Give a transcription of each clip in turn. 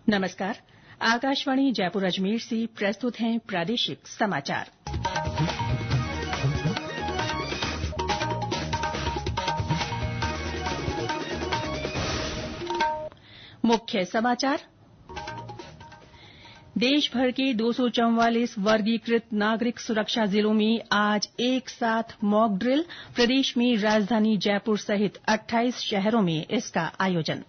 नमस्कार। आकाशवाणी जयपुर अजमेर से प्रस्तुत हैं प्रादेशिक समाचार। मुख्य समाचार। देश भर के 244 वर्गीकृत नागरिक सुरक्षा जिलों में आज एक साथ मॉक ड्रिल। प्रदेश में राजधानी जयपुर सहित 28 शहरों में इसका आयोजन।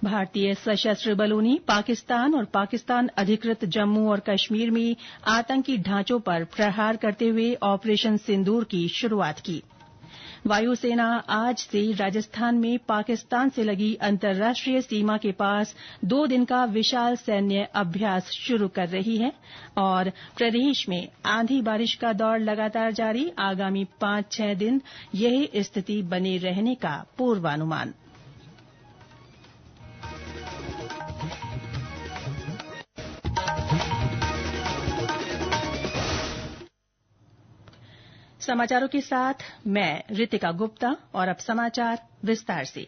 भारतीय सशस्त्र बलों ने पाकिस्तान और पाकिस्तान अधिकृत जम्मू और कश्मीर में आतंकी ढांचों पर प्रहार करते हुए ऑपरेशन सिंदूर की शुरूआत की। वायुसेना आज से राजस्थान में पाकिस्तान से लगी अंतर्राष्ट्रीय सीमा के पास 2 दिन का विशाल सैन्य अभ्यास शुरू कर रही है। और प्रदेश में आंधी बारिश का दौर लगातार जारी। आगामी 5-6 दिन यही स्थिति बने रहने का पूर्वानुमान। समाचारों के साथ मैं रितिका गुप्ता। और अब समाचार विस्तार से।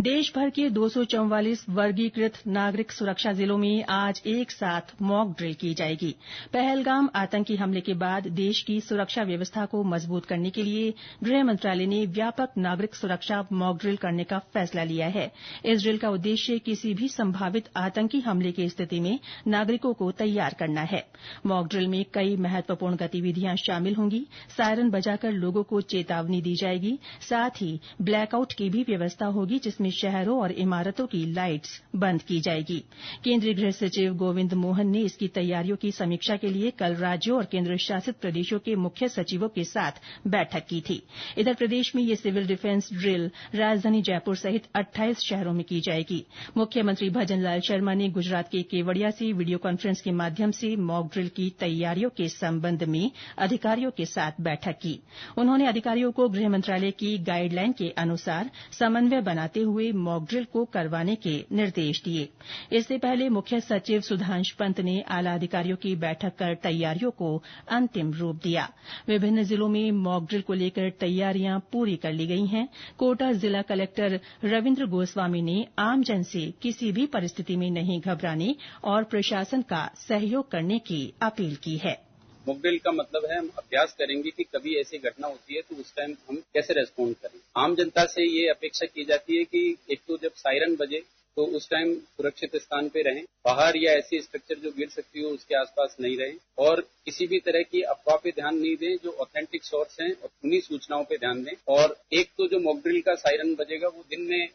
देश भर के 244 वर्गीकृत नागरिक सुरक्षा जिलों में आज एक साथ मॉक ड्रिल की जाएगी। पहलगाम आतंकी हमले के बाद देश की सुरक्षा व्यवस्था को मजबूत करने के लिए गृह मंत्रालय ने व्यापक नागरिक सुरक्षा मॉक ड्रिल करने का फैसला लिया है। इस ड्रिल का उद्देश्य किसी भी संभावित आतंकी हमले की स्थिति में नागरिकों को तैयार करना है। मॉक ड्रिल में कई महत्वपूर्ण गतिविधियां शामिल होंगी। सायरन बजाकर लोगों को चेतावनी दी जाएगी। साथ ही ब्लैकआउट की भी व्यवस्था होगी, जिसमें शहरों और इमारतों की लाइट्स बंद की जाएगी। केंद्रीय गृह सचिव गोविंद मोहन ने इसकी तैयारियों की समीक्षा के लिए कल राज्यों और केंद्र शासित प्रदेशों के मुख्य सचिवों के साथ बैठक की थी। इधर प्रदेश में ये सिविल डिफेंस ड्रिल राजधानी जयपुर सहित 28 शहरों में की जाएगी। मुख्यमंत्री भजन लाल शर्मा ने गुजरात के केवड़िया से वीडियो कॉन्फ्रेंस के माध्यम से मॉक ड्रिल की तैयारियों के संबंध में अधिकारियों के साथ बैठक की। उन्होंने अधिकारियों को गृह मंत्रालय की गाइडलाइन के अनुसार समन्वय बनाते हुए मॉक ड्रिल को करवाने के निर्देश दिए। इससे पहले मुख्य सचिव सुधांश पंत ने आला अधिकारियों की बैठक कर तैयारियों को अंतिम रूप दिया। विभिन्न जिलों में मॉक ड्रिल को लेकर तैयारियां पूरी कर ली गई हैं। कोटा जिला कलेक्टर रविन्द्र गोस्वामी ने आमजन से किसी भी परिस्थिति में नहीं घबराने और प्रशासन का सहयोग करने की अपील की है। मॉक ड्रिल का मतलब है हम अभ्यास करेंगे कि कभी ऐसी घटना होती है तो उस टाइम हम कैसे रेस्पॉन्ड करें। आम जनता से ये अपेक्षा की जाती है कि एक तो जब सायरन बजे तो उस टाइम सुरक्षित स्थान पे रहें, बाहर या ऐसी स्ट्रक्चर जो गिर सकती हो उसके आसपास नहीं रहें और किसी भी तरह की अफवाह पे ध्यान नहीं दें। जो ऑथेंटिक सोर्स हैं और उन्हीं सूचनाओं पे ध्यान दें। और एक तो जो मॉक ड्रिल का सायरन बजेगा वो दिन में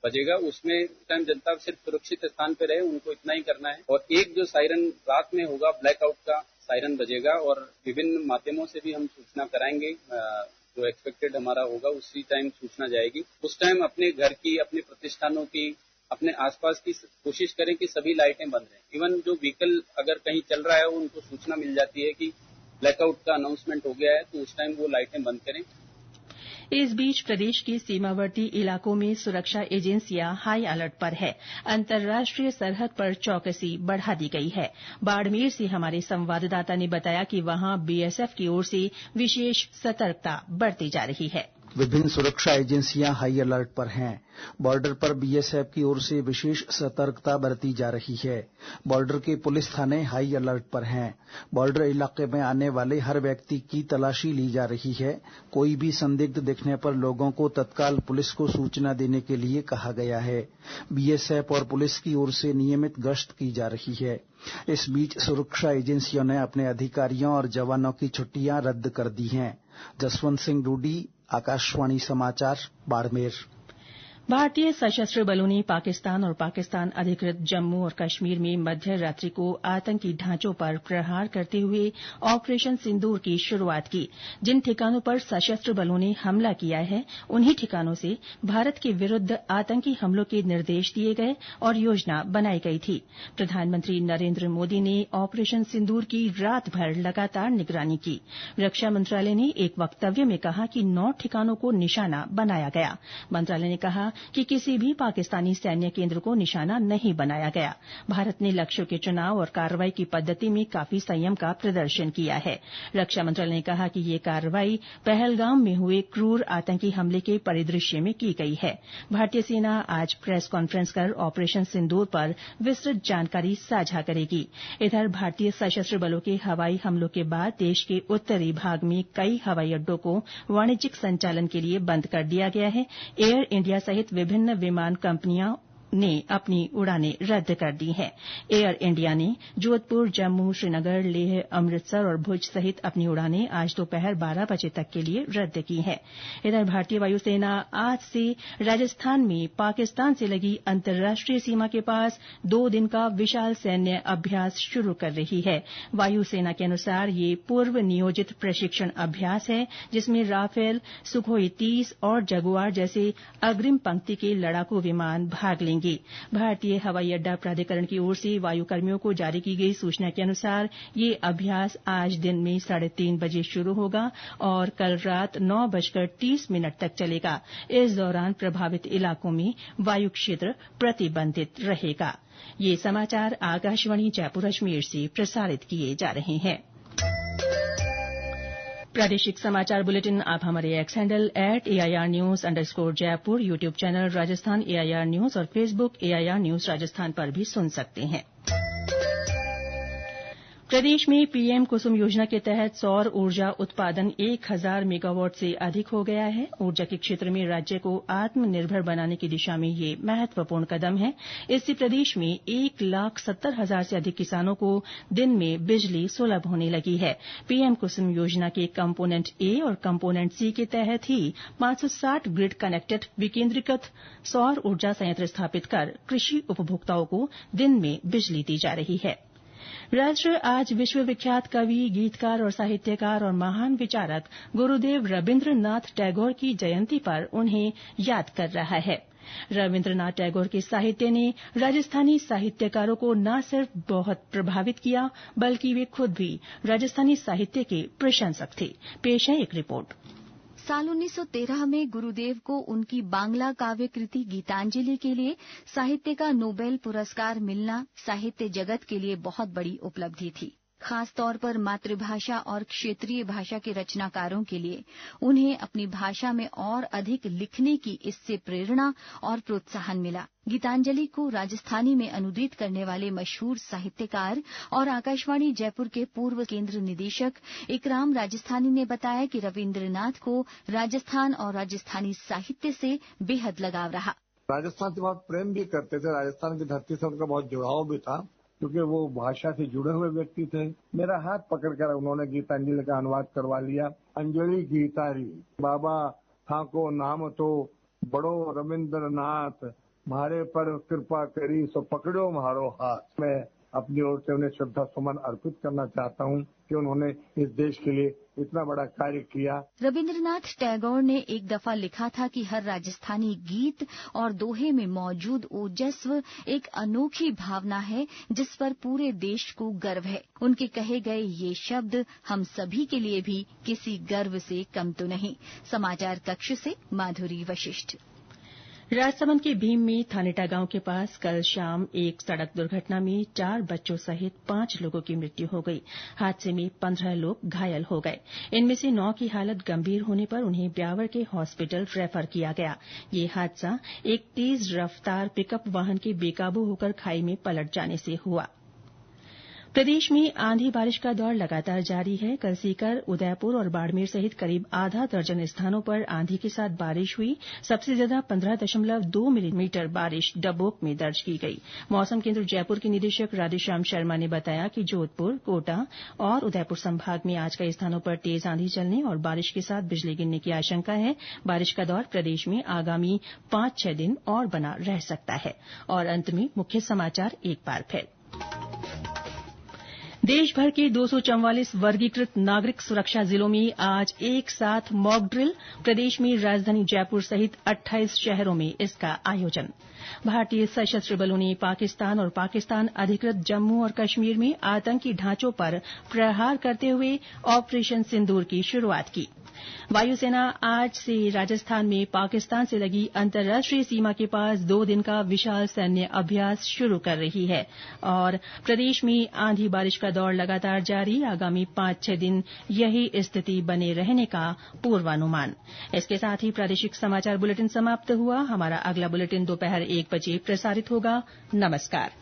बजेगा, उसमें उस टाइम जनता सिर्फ सुरक्षित स्थान पे रहे, उनको इतना ही करना है। और एक जो सायरन रात में होगा, ब्लैकआउट का सायरन बजेगा और विभिन्न माध्यमों से भी हम सूचना कराएंगे। जो एक्सपेक्टेड हमारा होगा उसी टाइम सूचना जाएगी। उस टाइम अपने घर की, अपने प्रतिष्ठानों की, अपने आसपास की कोशिश करें कि सभी लाइटें बंद रहें। इवन जो व्हीकल अगर कहीं चल रहा है उनको सूचना मिल जाती है कि ब्लैकआउट का अनाउंसमेंट हो गया है, तो उस टाइम वो लाइटें बंद करें। इस बीच प्रदेश के सीमावर्ती इलाकों में सुरक्षा एजेंसियां हाई अलर्ट पर है। अंतर्राष्ट्रीय सरहद पर चौकसी बढ़ा दी गई है। बाड़मेर से हमारे संवाददाता ने बताया कि वहां बीएसएफ की ओर से विशेष सतर्कता बरती जा रही है। विभिन्न सुरक्षा एजेंसियां हाई अलर्ट पर हैं। बॉर्डर पर बीएसएफ की ओर से विशेष सतर्कता बरती जा रही है। बॉर्डर के पुलिस थाने हाई अलर्ट पर हैं। बॉर्डर इलाके में आने वाले हर व्यक्ति की तलाशी ली जा रही है। कोई भी संदिग्ध दिखने पर लोगों को तत्काल पुलिस को सूचना देने के लिए कहा गया है। बीएसएफ और पुलिस की ओर से नियमित गश्त की जा रही है। इस बीच सुरक्षा एजेंसियों ने अपने अधिकारियों और जवानों की छुट्टियां रद्द कर दी हैं। जसवंत सिंह डूडी, आकाशवाणी समाचार, बाड़मेर। भारतीय सशस्त्र बलों ने पाकिस्तान और पाकिस्तान अधिकृत जम्मू और कश्मीर में मध्य रात्रि को आतंकी ढांचों पर प्रहार करते हुए ऑपरेशन सिंदूर की शुरूआत की। जिन ठिकानों पर सशस्त्र बलों ने हमला किया है उन्हीं ठिकानों से भारत के विरुद्ध आतंकी हमलों के निर्देश दिए गए और योजना बनाई गई थी। प्रधानमंत्री नरेन्द्र मोदी ने ऑपरेशन सिंदूर की रात भर लगातार निगरानी की। रक्षा मंत्रालय ने एक वक्तव्य में कहा कि 9 ठिकानों को निशाना बनाया गया। मंत्रालय ने कहा कि किसी भी पाकिस्तानी सैन्य केंद्र को निशाना नहीं बनाया गया। भारत ने लक्ष्यों के चुनाव और कार्रवाई की पद्धति में काफी संयम का प्रदर्शन किया है। रक्षा मंत्रालय ने कहा कि ये कार्रवाई पहलगाम में हुए क्रूर आतंकी हमले के परिदृश्य में की गई है। भारतीय सेना आज प्रेस कॉन्फ्रेंस कर ऑपरेशन सिंदूर पर विस्तृत जानकारी साझा करेगी। इधर भारतीय सशस्त्र बलों के हवाई हमलों के बाद देश के उत्तरी भाग में कई हवाई अड्डों को वाणिज्यिक संचालन के लिए बंद कर दिया गया है। एयर इंडिया सहित विभिन्न विमान कंपनियां ने अपनी उड़ानें रद्द कर दी हैं। एयर इंडिया ने जोधपुर, जम्मू, श्रीनगर, लेह, अमृतसर और भुज सहित अपनी उड़ानें आज दोपहर 12 बजे तक के लिए रद्द की हैं। इधर भारतीय वायुसेना आज से राजस्थान में पाकिस्तान से लगी अंतर्राष्ट्रीय सीमा के पास 2 दिन का विशाल सैन्य अभ्यास शुरू कर रही है। वायुसेना के अनुसार ये पूर्व नियोजित प्रशिक्षण अभ्यास है, जिसमें राफेल, सुखोई 30 और जगुआर जैसे अग्रिम पंक्ति के लड़ाकू विमान भाग लेंगे। भारतीय हवाई अड्डा प्राधिकरण की ओर से वायुकर्मियों को जारी की गई सूचना के अनुसार ये अभ्यास आज दिन में 3:30 बजे शुरू होगा और कल रात 9:30 तक चलेगा। इस दौरान प्रभावित इलाकों में वायु क्षेत्र प्रतिबंधित रहेगा। ये समाचार आकाशवाणी जयपुर अजमेर से प्रसारित किए जा रहे हैं। प्रादेशिक समाचार बुलेटिन आप हमारे एक्स हैंडल @AIRnews_जयपुर, YouTube channel Rajasthan AIR news और फेसबुक AIR न्यूज राजस्थान पर भी सुन सकते हैं। प्रदेश में पीएम कुसुम योजना के तहत सौर ऊर्जा उत्पादन 1000 मेगावाट से अधिक हो गया है। ऊर्जा के क्षेत्र में राज्य को आत्मनिर्भर बनाने की दिशा में ये महत्वपूर्ण कदम है। इससे प्रदेश में 1,70,000 से अधिक किसानों को दिन में बिजली सुलभ होने लगी है। पीएम कुसुम योजना के कंपोनेंट ए और कंपोनेंट सी के तहत ही 560 ग्रिड कनेक्टेड विकेंद्रीकृत सौर ऊर्जा संयंत्र स्थापित कर कृषि उपभोक्ताओं को दिन में बिजली दी जा रही है। राष्ट्र आज विश्वविख्यात कवि, गीतकार और साहित्यकार और महान विचारक गुरुदेव रविन्द्रनाथ टैगोर की जयंती पर उन्हें याद कर रहा है। रविन्द्रनाथ टैगोर के साहित्य ने राजस्थानी साहित्यकारों को न सिर्फ बहुत प्रभावित किया, बल्कि वे खुद भी राजस्थानी साहित्य के प्रशंसक थे। पेश है एक रिपोर्ट। साल 1913 में गुरुदेव को उनकी बांग्ला काव्य कृति गीतांजलि के लिए साहित्य का नोबेल पुरस्कार मिलना साहित्य जगत के लिए बहुत बड़ी उपलब्धि थी। खास तौर पर मातृभाषा और क्षेत्रीय भाषा के रचनाकारों के लिए उन्हें अपनी भाषा में और अधिक लिखने की इससे प्रेरणा और प्रोत्साहन मिला। गीतांजलि को राजस्थानी में अनुदित करने वाले मशहूर साहित्यकार और आकाशवाणी जयपुर के पूर्व केंद्र निदेशक इकराम राजस्थानी ने बताया कि रविन्द्रनाथ को राजस्थान और राजस्थानी साहित्य से बेहद लगाव रहा। राजस्थान से बहुत प्रेम भी करते थे। राजस्थान की धरती से उनका बहुत जुड़ाव भी था, क्योंकि वो भाषा से जुड़े हुए व्यक्ति थे। मेरा हाथ पकड़कर उन्होंने गीतांजलि का अनुवाद करवा लिया। अंजलि गीतारी बाबा थाको नाम तो बड़ो रविन्द्रनाथ, मारे पर कृपा करी सो पकड़ो मारो हाथ। मैं अपनी ओर से उन्हें श्रद्धा सुमन अर्पित करना चाहता हूं कि उन्होंने इस देश के लिए इतना बड़ा कार्य किया। रविन्द्रनाथ टैगोर ने एक दफा लिखा था कि हर राजस्थानी गीत और दोहे में मौजूद ओजस्व एक अनोखी भावना है जिस पर पूरे देश को गर्व है। उनके कहे गए ये शब्द हम सभी के लिए भी किसी गर्व से कम तो नहीं। समाचार कक्ष से माधुरी वशिष्ठ। राजसमंद के भीम में थानेटा गांव के पास कल शाम एक सड़क दुर्घटना में 4 बच्चों सहित 5 लोगों की मृत्यु हो गई। हादसे में 15 लोग घायल हो गए। इनमें से 9 की हालत गंभीर होने पर उन्हें ब्यावर के हॉस्पिटल रेफर किया गया। ये हादसा एक तेज रफ्तार पिकअप वाहन के बेकाबू होकर खाई में पलट जाने से हुआ। प्रदेश में आंधी बारिश का दौर लगातार जारी है। कल सीकर, उदयपुर और बाड़मेर सहित करीब आधा दर्जन स्थानों पर आंधी के साथ बारिश हुई। सबसे ज्यादा 15.2 मिलीमीटर बारिश डबोक में दर्ज की गई। मौसम केंद्र जयपुर के निदेशक राधेश्याम शर्मा ने बताया कि जोधपुर, कोटा और उदयपुर संभाग में आज कई स्थानों पर तेज आंधी चलने और बारिश के साथ बिजली गिरने की आशंका है। बारिश का दौर प्रदेश में आगामी 5-6 दिन और बना रह सकता है। और अंत में मुख्य समाचार एक बार फिर। देश भर के 244 वर्गीकृत नागरिक सुरक्षा जिलों में आज एक साथ मॉक ड्रिल। प्रदेश में राजधानी जयपुर सहित 28 शहरों में इसका आयोजन। भारतीय सशस्त्र बलों ने पाकिस्तान और पाकिस्तान अधिकृत जम्मू और कश्मीर में आतंकी ढांचों पर प्रहार करते हुए ऑपरेशन सिंदूर की शुरूआत की। वायुसेना आज से राजस्थान में पाकिस्तान से लगी अंतर्राष्ट्रीय सीमा के पास 2 दिन का विशाल सैन्य अभ्यास शुरू कर रही है और प्रदेश में आंधी बारिश का दौर लगातार जारी। आगामी 5-6 दिन यही स्थिति बने रहने का पूर्वानुमान। इसके साथ ही प्रादेशिक समाचार बुलेटिन समाप्त हुआ। हमारा अगला बुलेटिन दोपहर 1 बजे प्रसारित होगा। नमस्कार।